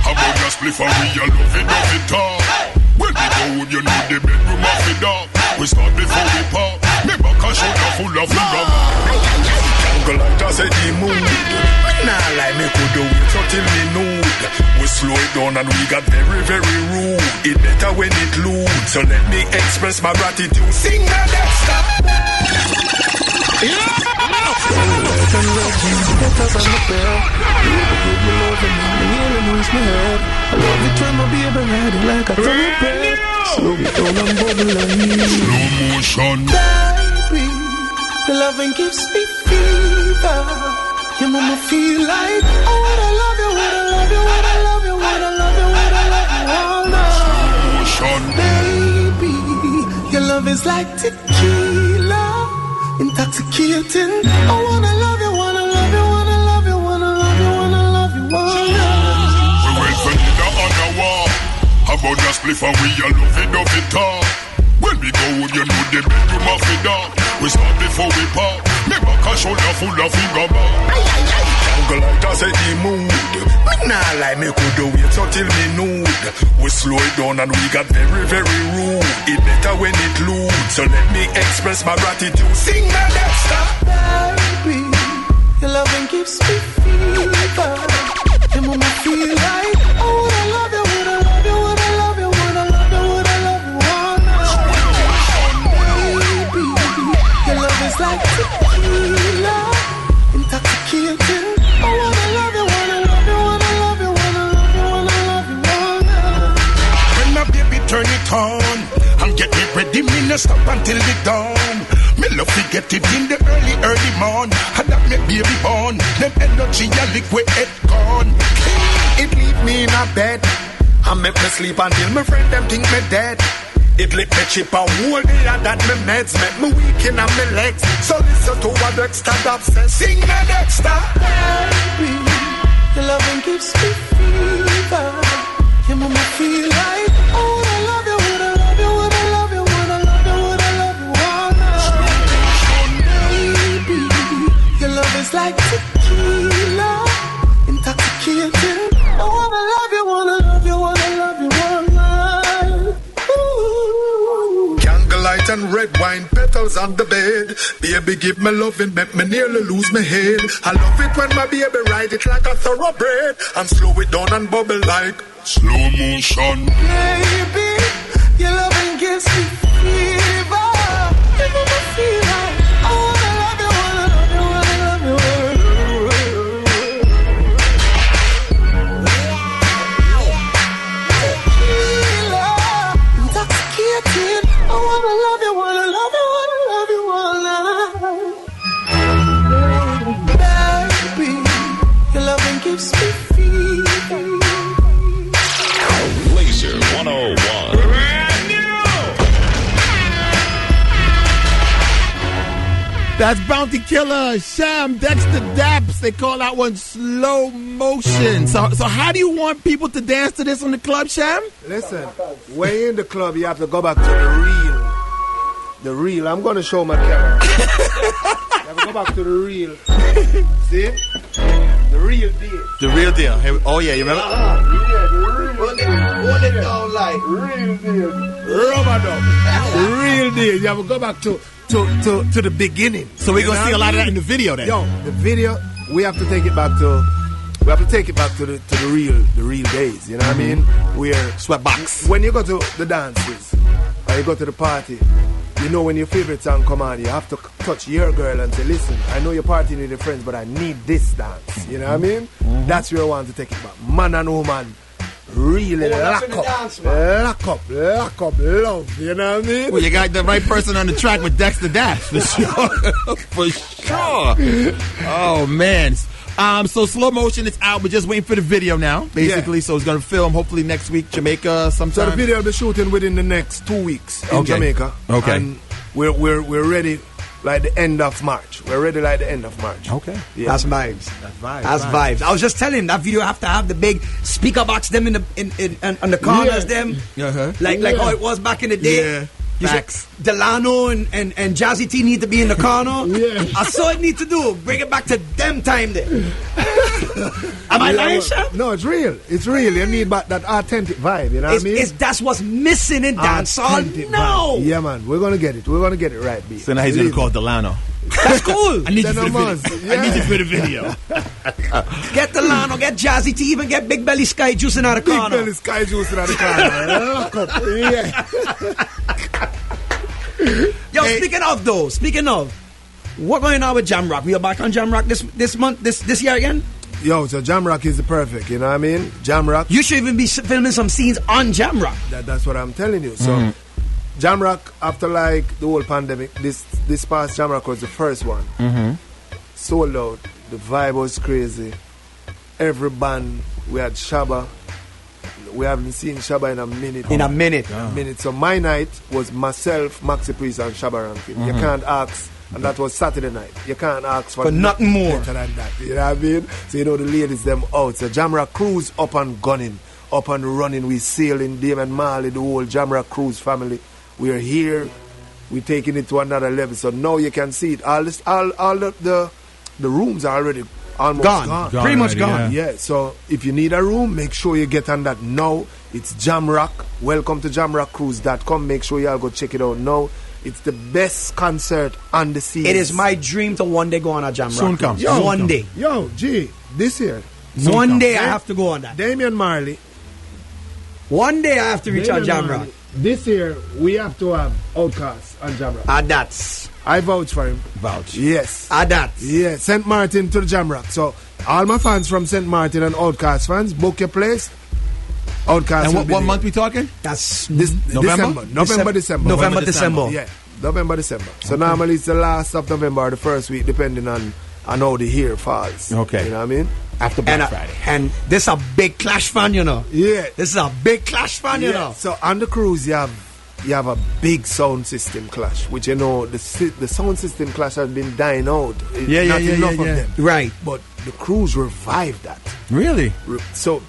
How about your spliff and we a love it all. When we go, you know the bedroom of the dog. We start before we pop. Me back and shoulder full of freedom. Jungle like I said the mood. Nah, like me could do it so till me nude. We slow it down and we got very, very rude. It better when it loose. So let me express my gratitude. Sing that Dexter. Petals on the bed, baby, give me love and make me nearly lose my head. I love it when my baby riding like a thoroughbred. Slow it down and bubble like slow motion. Baby, the loving gives me fever. Your mama feel like, oh, would I love you, would I love you, would I love you, would I love you, would I love you all night. Motion. Baby, your love is like tequila, intoxicating. I wanna love you, wanna love you, wanna love you, wanna love you, wanna love you all night. We went from dinner on the wall. How about your spliff and we a love it all. When we go, you know the bedroom of the dog. We start before we pop. Me back and shoulder full of finger ball. Jungle like I said the mood. Me nah lie, me could do it so till me nude. We slow it down and we got very, very rude. It better when it loose. So let me express my gratitude. Sing that Dexter. Baby, your loving gives me fever. Your mama feel like, oh, would I love you, would I love you, would I love you, would I love you, would I love you all night. Baby, your love is like tequila, intoxicating. I wanna love you, wanna love you, wanna love you, wanna love you, wanna love you all night. When my baby turn it on and get me ready, me no stop until the dawn. Me love to get it in the early morn. And that make baby born. Them energy a liquid head gone. It leave me in a bed and make me sleep until my friend them think me dead. It lick me chip and whole day and that me meds make me weak in my legs. So listen to what Dexter Daps says. Sing me Dexter. Baby, your loving gives me fever. Your mama feel like, oh, would I love you, would I love you, would I love you, would I love you, would I love you all night. Baby, your love is like tequila, intoxicating. I wanna love you, wanna love you, wanna love you all night. Ooh. Candlelight and red wine petals on the bed. Baby, give me loving, make me nearly lose my head. I love it when my baby ride it like a thoroughbred and slow it down and bubble like slow motion. Baby, your loving gives me fever. You make me feel like I wanna love you, wanna love you, wanna love you, wanna love you. Intoxicated. I wanna love you, wanna love you, wanna love you all night. Baby, your loving gives me fever. Laser 101. That's Bounty Killer, Cham, Dexter Daps. They call that one slow motion. So how do you want people to dance to this in the club, Cham? Listen, when you're in the club, you have to go back to the real. The real. I'm going to show my camera. You have to go back to the real. See? The real deal. The real deal. Hey, oh, yeah, you remember? Yeah, the real deal. Hold it down like. Real deal. Rubber dub. The real deal. You have to go back to the beginning. So we're going to see a lot of that in the video then. Yo, the video, we have to take it back to the real days, you know what I mean? Where Sweatbox. When you go to the dances or you go to the party, you know when your favorite song come on, you have to touch your girl and say, listen, I know you're partying with your friends, but I need this dance. You know what I mean? That's where I want to take it back. Man and woman, really lock up, love. You know what I mean? Well, you got the right person on the track with Dexter Dash, for sure. For sure. Oh, man. So slow motion is out. We're just waiting for the video now, basically. Yeah. So it's going to film hopefully next week, Jamaica sometime. So the video will be shooting within the next 2 weeks in Jamaica. Okay. And we're ready like the end of March. We're ready like the end of March. Okay. Yeah. That's vibes. That's vibes. I was just telling him that video have to have the big speaker box them in the corners them. Like how it was back in the day. Yeah. Facts. Delano and Jazzy T need to be in the corner. Yeah. I saw it need to do. Bring it back to them time there. Am I lying, Cham? No, it's real. It's real. You need that authentic vibe. You know what I mean? That's what's missing in dancehall. No. Vibe. Yeah, man. We're gonna get it. We're gonna get it right, B. So now he's gonna call Delano. That's cool. I need you for the video. I need you for the video. Get Delano, get Jazzy T, even get Big Belly Sky juicing out of the corner. Big Belly Sky juicing out of the corner. Yo, speaking of, what going on with Jam Rock? We are back on Jam Rock this month, this year again? Yo, so Jam Rock is the perfect, you know what I mean? Jam Rock. You should even be filming some scenes on Jam Rock. That's what I'm telling you. So Jam Rock, after like the whole pandemic, this past Jam Rock was the first one. Sold out. The vibe was crazy. Every band, we had Shabba. We haven't seen Shabba in a minute. So my night was myself, Maxi Priest, and Shabba Rankin. You can't ask, and that was Saturday night. You can't ask for nothing more than that. You know what I mean? So you know the ladies them out. So Jamrock Cruise up and gunning, up and running. We sailing Damon Marley, the whole Jamrock Cruise family. We are here. We're taking it to another level. So now you can see it. All the rooms are already almost gone. Pretty much gone. Yeah, so if you need a room, make sure you get on that now. It's Jamrock. Welcome to jamrockcruise.com. Make sure y'all go check it out now. It's the best concert on the scene. It is my dream to one day go on a Jamrock. Soon comes. One day. Yo, G, this year. One day I have to go on that. Damian Marley. One day I have to reach on Jamrock. This year, we have to have Outkast on Jamrock. That's... I vouch for him. Vouch. Yes. That's... Yeah, St.Maarten to the Jamrock. So, all my fans from St.Maarten and Outkast fans, book your place. Outkast. And what month we talking? That's November. November, December. Yeah, November, December. So, normally it's the last of November or the first week, depending on how the year falls. Okay. You know what I mean? After Black Friday. And this is a big Clash fan, you know. Yeah. This is a big Clash fan, you know. So on the cruise, you have a big sound system clash, which you know the sound system clash has been dying out. Not enough of them. Right. But the cruise revived that. Really? So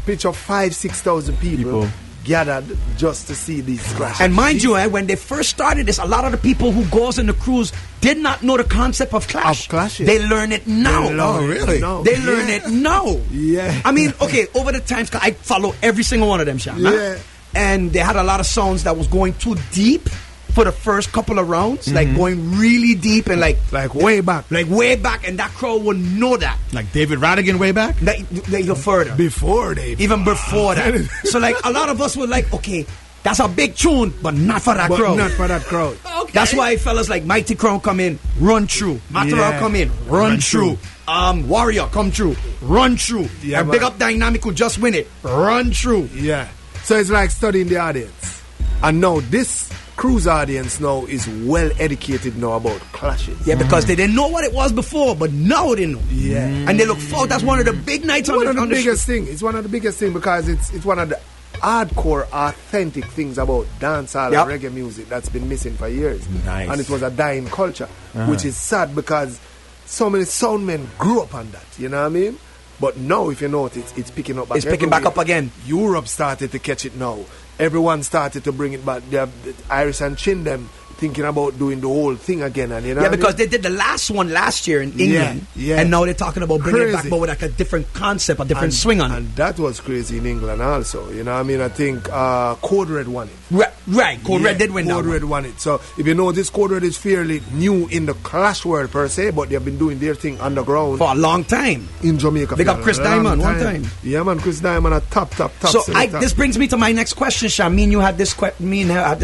picture 5,000-6,000 people gathered just to see these clashes. And mind you, when they first started this, a lot of the people who goes in the cruise did not know the concept of clash. They learn it now. They learn it now. Yeah. I mean, okay, over the times, I follow every single one of them, Cham. Yeah. And they had a lot of sounds that was going too deep for the first couple of rounds, like going really deep and like way back, and that crowd would know that. Like David Radigan way back. They go further even before that. So like a lot of us were like, okay, that's a big tune, but not for that crowd. Not for that crowd. Okay. That's why fellas like Mighty Crown come in, run through. Matterhorn come in, run through. Warrior come through, run through. Yeah, and Big Up Dynamic who just win it, run through. Yeah. So it's like studying the audience. And now this cruise audience now is well educated now about clashes. Yeah, because they didn't know what it was before, but now they know. Yeah. And they look forward. That's one of the big nights It's one of the biggest thing. It's one of the biggest thing because it's one of the hardcore, authentic things about dancehall and reggae music that's been missing for years. Nice. And it was a dying culture, which is sad because so many sound men grew up on that, you know what I mean? But now, if you notice, it's picking up back. It's picking back up again. Europe started to catch it now. Everyone started to bring it back. The Irish and Chin them thinking about doing the whole thing again. And, you know because they did the last one last year in England. Yeah. And now they're talking about bringing it back, but with like a different concept, a different swing on it. And that was crazy in England also. You know what I mean? I think Code Red won it. Right. Code Red did win that Code Red won it. So if you know, this Code Red is fairly new in the Clash world per se, but they've been doing their thing underground for a long time in Jamaica. They got Chris Diamond one time. Yeah, man, Chris Diamond a top. So this brings me to my next question, Cham. Me and you had this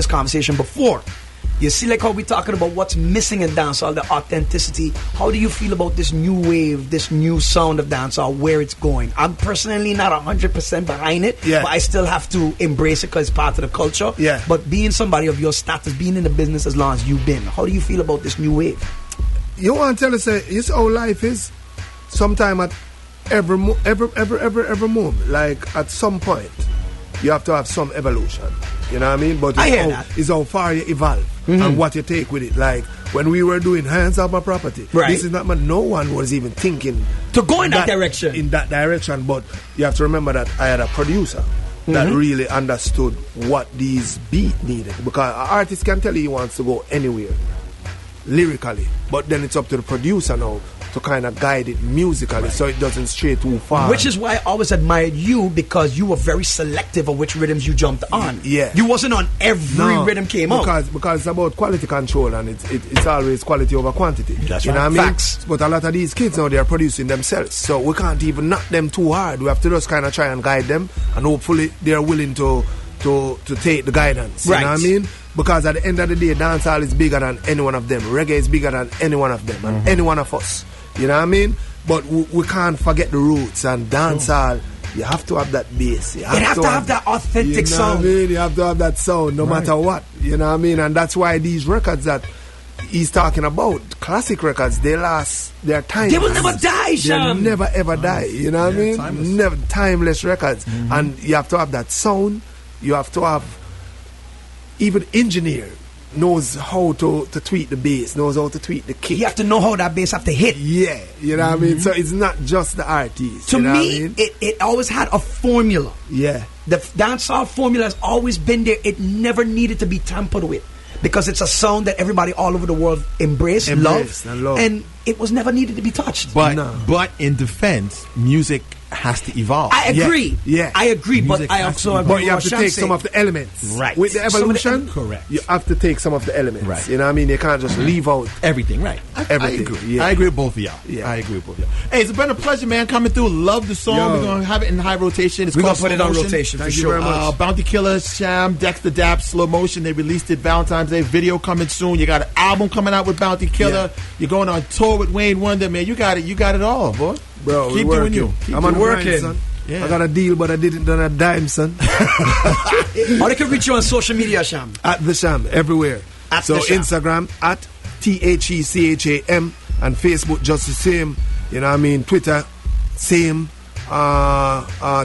conversation before. You see, like how we're talking about what's missing in dancehall, the authenticity. How do you feel about this new wave, this new sound of dancehall, where it's going? I'm personally not 100% behind it, but I still have to embrace it because it's part of the culture. Yeah. But being somebody of your status, being in the business as long as you've been, how do you feel about this new wave? You want to tell us, it's how life is. Sometime at every moment, like at some point, you have to have some evolution. You know what I mean? But it's how far you evolve and what you take with it. Like when we were doing Hands Off My Property, this is not, no one was even thinking to go in that direction. In that direction, but you have to remember that I had a producer that really understood what these beats needed. Because an artist can tell you he wants to go anywhere lyrically, but then it's up to the producer now to kind of guide it musically so it doesn't stray too far. Which is why I always admired you, because you were very selective of which rhythms you jumped on. Yeah. You wasn't on every rhythm came out. Because it's about quality control, and it's always quality over quantity. That's you right. know what I mean? Facts. But a lot of these kids now, they are producing themselves. So we can't even knock them too hard. We have to just kind of try and guide them, and hopefully they're willing to take the guidance. Right. You know what I mean? Because at the end of the day, dancehall is bigger than any one of them. Reggae is bigger than any one of them, and any one of us. You know what I mean? But we can't forget the roots, and dancehall, you have to have that bass. You have to have that authentic sound. What I mean? You have to have that sound no matter what. You know what I mean? And that's why these records that he's talking about, classic records, they last their time. They will never die, Cham. They never ever die. You know what I mean? Timeless. Never timeless records. And you have to have that sound. You have to have, even engineer knows how to tweak the bass, knows how to tweak the kick. You have to know how that bass have to hit. Yeah, you know what I mean? So it's not just the artist. To you know me, what I mean? it always had a formula. Yeah. The dancehall formula has always been there. It never needed to be tampered with, because it's a sound that everybody all over the world embrace love, and it was never needed to be touched. But in defense, music has to evolve. I agree. Yeah. I agree, Music but I also agree. But you have to take some of the elements. Right. With the evolution, correct. you have to take some of the elements. Right. You know what I mean? You can't just leave out Everything, right. everything. I agree. Yeah. I agree with both of y'all. Yeah. I agree with both of y'all. Hey, it's been a pleasure, man, coming through. Love the song. Yo. We're going to have it in high rotation. We're going to put it on rotation for Thank you sure. very much. Bounty Killer, Cham, Dexter Dapp, Slow Motion. They released it Valentine's Day. Video coming soon. You got an album coming out with Bounty Killer. Yeah. You're going on tour with Wayne Wonder, man. You got it. You got it all, boy. Bro, Keep doing you. I'm on working. working, son. Yeah. I got a deal, but I didn't done a dime, son. Or they can reach you on social media, Cham. At the Cham, everywhere. At so the Cham. Instagram at THECHAM, and Facebook just the same. You know what I mean? Twitter, same.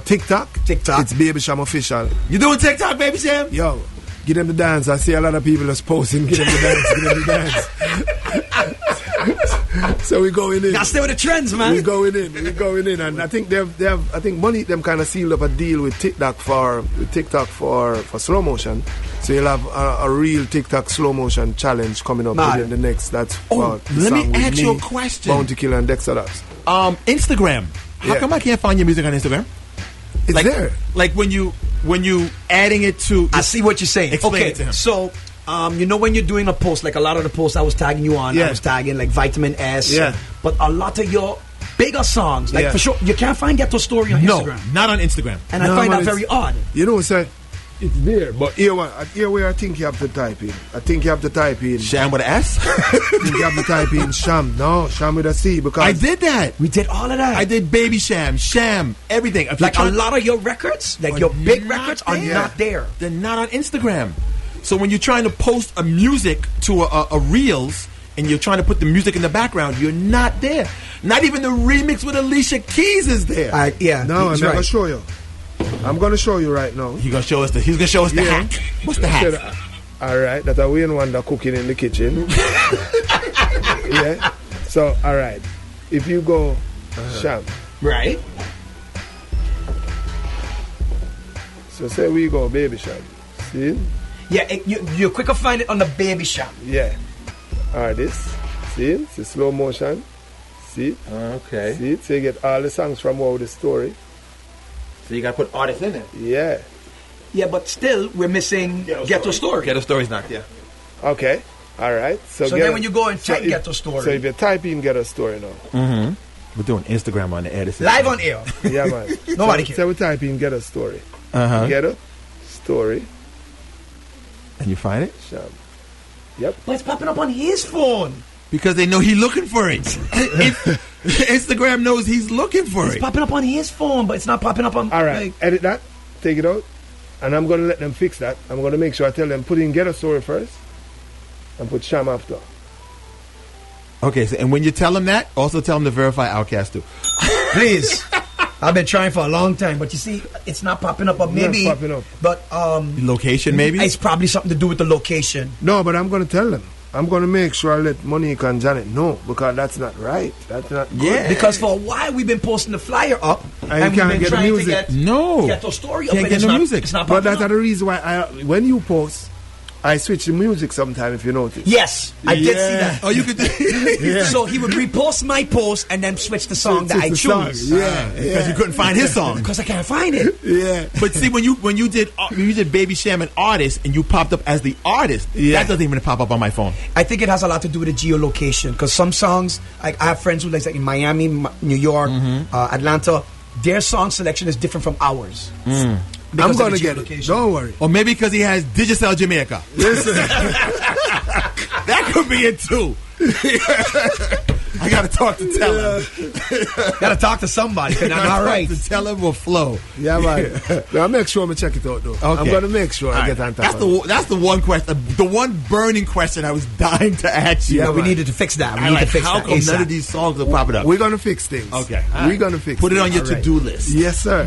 TikTok, it's Baby Cham Official. You doing TikTok, Baby Cham? Yo, give them the dance. I see a lot of people just posting. Give them the dance. So we going in. Gotta stay with the trends, man. We going in, and I think they have. I think Money them kind of sealed up a deal with TikTok for slow motion. So you'll have a real TikTok slow motion challenge coming up within the next. That's let me ask you a question. Bounty Killer and Dexter Daps. Instagram. How come I can't find your music on Instagram? It's there. Like when you adding it to. I see what you're saying. Explain it to him. So. You know, when you're doing a post, like a lot of the posts I was tagging you on, I was tagging like Vitamin S. Yeah. But a lot of your bigger songs, like for sure, you can't find Ghetto Story on Instagram. No, not on Instagram. And I find that very odd. You know, sir, it's there. But here where I think you have to type in. I think you have to type in. Cham with an S? I think you have to type in Cham. No, Cham with a C. Because I did that. We did all of that. I did Baby Cham, everything. If like a lot of your records, like your big records, are not there. They're not on Instagram. So when you're trying to post a music to a Reels and you're trying to put the music in the background, you're not there. Not even the remix with Alicia Keys is there. No, I'm never show you. I'm gonna show you right now. He's gonna show us the hack. What's the hack? All right, that's a Wayne Wonder cooking in the kitchen. Yeah. So, all right, if you go, Cham. Right. So say we go, baby Cham. See? Yeah, you're quicker find it on the baby Cham. Yeah. All right, this. See? It's a slow motion. See? Okay. See? So you get all the songs from all the story. So you gotta put artists in it. Yeah. Yeah, but still, we're missing Ghetto Story. Ghetto Story's not there. Okay. All right. So then when you go and type Ghetto Story. So if you type in Ghetto Story now. Mm-hmm. We're doing Instagram on the air. Live on air. Yeah, man. Nobody cares. So we type in Ghetto Story. Ghetto Story. And you find it? Cham. Yep. But it's popping up on his phone. Because they know he's looking for it. Instagram knows he's looking for it. It's popping up on his phone, but it's not popping up on... All right. Edit that. Take it out. And I'm going to let them fix that. I'm going to make sure I tell them put in Ghetto Story first and put Cham after. Okay, so and when you tell them that, also tell them to verify Outkast too. Please. I've been trying for a long time, but you see, it's not popping up. But maybe... Not popping up. But, location, maybe? It's probably something to do with the location. No, but I'm going to tell them. I'm going to make sure I let Monique and Janet know, because that's not right. That's not good. Yeah. Because for a while we've been posting the flyer up, and we've can't been get trying music. to get Ghetto Story up, can't and get it's no not, music. It's not But popping that's up. the reason why when you post, I switch the music sometime, if you notice. Yes, I did see that. Oh, you could do So he would repost my post and then switch the song that I choose. because you couldn't find his song. Because I can't find it. Yeah. But see, when you did Baby Cham and artist, and you popped up as the artist, that doesn't even pop up on my phone. I think it has a lot to do with the geolocation. Because some songs, I have friends who like in Miami, New York, Atlanta, their song selection is different from ours. I'm going to get it. Don't worry. Or maybe because he has Digicel Jamaica. Listen. That could be it too. I gotta talk to Tell him. Gotta talk to somebody. I'm all right. To Tell him will flow. Yeah, man. I'll make sure I'm check it out though. Okay. I'm gonna make sure I get on top. That's the one question, the one burning question I was dying to ask you. Yeah, we needed to fix that. We need to fix how that. come none of these songs are popping up? We're gonna fix things. Okay, we're gonna fix. Put it on your things. to-do list. Yes, sir.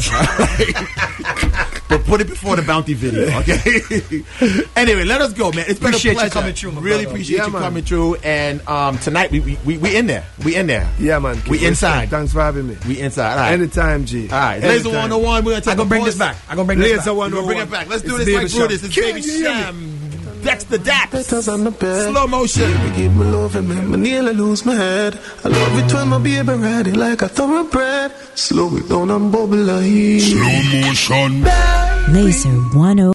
But put it before the bounty video, okay? Anyway, let us go, man. It's been Appreciate a pleasure. you coming through, my really brother. appreciate you coming through. And tonight we in there. We in there. Yeah, man. We inside. Thanks for having me. We inside. All right. Anytime, G. All right. Laser 101. We're gonna take I'm gonna bring this back. I'm gonna bring this back. We're gonna bring it back. Let's do this like Brutus. It's Baby Cham. Dexter Daps. Slow motion. Give me love and make me nearly lose my head. I love it when my baby ready like a thoroughbred. Slow it down and bubble like slow motion. Laser 101.